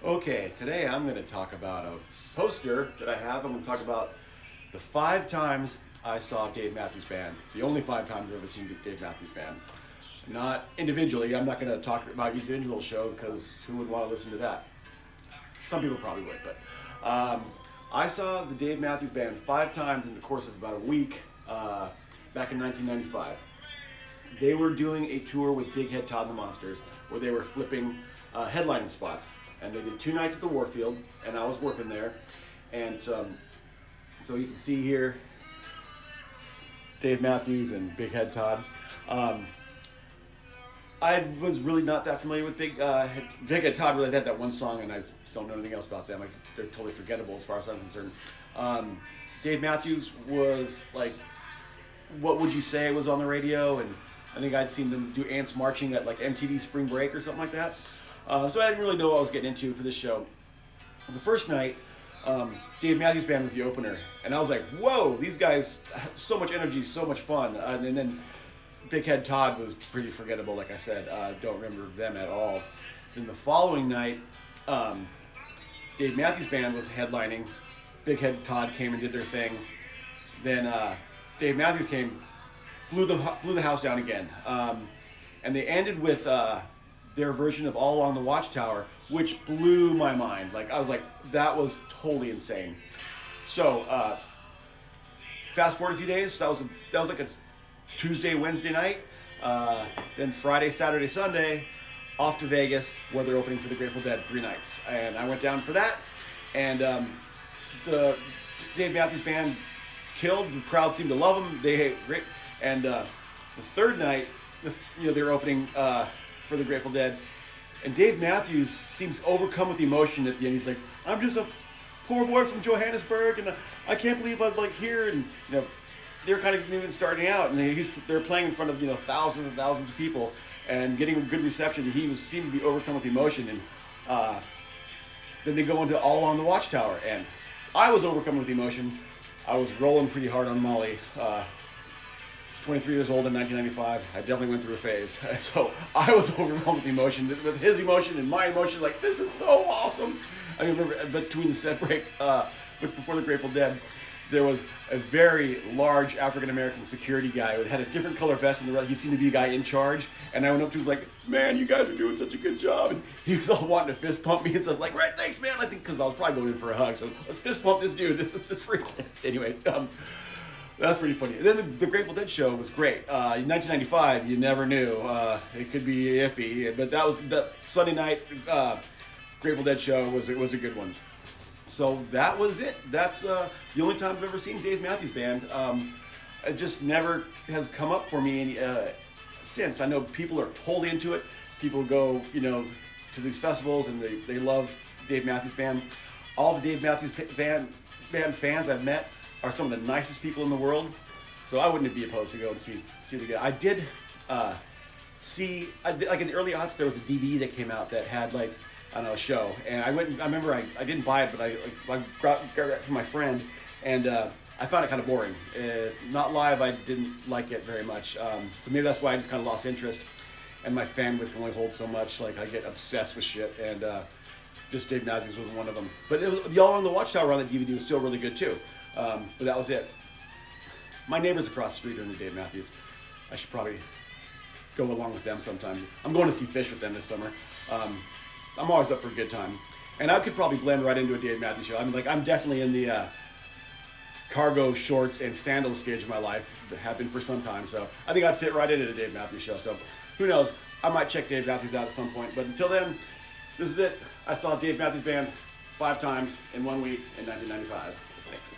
Okay, today I'm going to talk about a poster that I have. I'm going to talk about the 5 times I saw Dave Matthews Band. The only 5 times I've ever seen Dave Matthews Band. Not individually. I'm not going to talk about each individual show because who would want to listen to that? Some people probably would, but I saw the Dave Matthews Band 5 times in the course of about a week back in 1995. They were doing a tour with Big Head Todd and the Monsters where they were flipping headlining spots. And they did 2 nights at the Warfield, and I was working there. And so you can see here, Dave Matthews and Big Head Todd. I was really not that familiar with Big Head Todd. Really had that one song, and I just don't know anything else about them. They're totally forgettable as far as I'm concerned. Dave Matthews was like, what would you say was on the radio? And I think I'd seen them do Ants Marching at like MTV Spring Break or something like that. So I didn't really know what I was getting into for this show. The first night, Dave Matthews Band was the opener, and I was like, whoa, these guys have so much energy, so much fun. And then Big Head Todd was pretty forgettable, like I said. Don't remember them at all. Then the following night, Dave Matthews Band was headlining. Big Head Todd came and did their thing. Then Dave Matthews came, blew the house down again. And they ended with their version of All Along the Watchtower, which blew my mind. Like, I was like, that was totally insane. So fast forward a few days, that was like a Tuesday, Wednesday night. Then Friday, Saturday, Sunday, off to Vegas, where they're opening for the Grateful Dead 3 nights. And I went down for that, and the Dave Matthews Band killed. The crowd seemed to love them. They hate great. And the third night, they were opening for the Grateful Dead, and Dave Matthews seems overcome with emotion at the end. He's like, "I'm just a poor boy from Johannesburg, and I can't believe I'm like here." And they're kind of even starting out, and they're playing in front of thousands and thousands of people and getting a good reception. And he seemed to be overcome with emotion, and then they go into All Along the Watchtower, and I was overcome with emotion. I was rolling pretty hard on Molly. 23 years old in 1995. I definitely went through a phase. And so I was overwhelmed with emotion, with his emotion and my emotion. Like, this is so awesome. I remember between the set break, before the Grateful Dead, there was a very large African-American security guy who had a different color vest than the rest. He seemed to be a guy in charge. And I went up to him like, "Man, you guys are doing such a good job." And he was all wanting to fist pump me and stuff. Like, "Right, thanks, man." I think because I was probably going in for a hug. So let's fist pump this dude. This is free. Anyway, that's pretty funny. And then the Grateful Dead show was great. In 1995, you never knew. It could be iffy, but that Sunday night Grateful Dead show was a good one. So that was it. That's the only time I've ever seen Dave Matthews Band. It just never has come up for me since. I know people are totally into it. People go, to these festivals and they love Dave Matthews Band. All the Dave Matthews Band fans I've met are some of the nicest people in the world, so I wouldn't be opposed to go and see it again. I did like in the early aughts, there was a DVD that came out that had like, I don't know, a show, and I remember I didn't buy it, but I got it from my friend, and I found it kind of boring. Not live, I didn't like it very much, so maybe that's why I just kind of lost interest, and my bandwidth can only hold so much. Like, I get obsessed with shit, and just Dave Matthews was one of them. But the All Along the Watchtower on the DVD was still really good too. But that was it. My neighbors across the street are into Dave Matthews. I should probably go along with them sometime. I'm going to see Fish with them this summer. I'm always up for a good time. And I could probably blend right into a Dave Matthews show. I mean, like, I'm definitely in the cargo shorts and sandals stage of my life. Have been for some time. So I think I'd fit right into a Dave Matthews show. So who knows? I might check Dave Matthews out at some point. But until then, this is it. I saw Dave Matthews Band 5 times in 1 week in 1995. Thanks.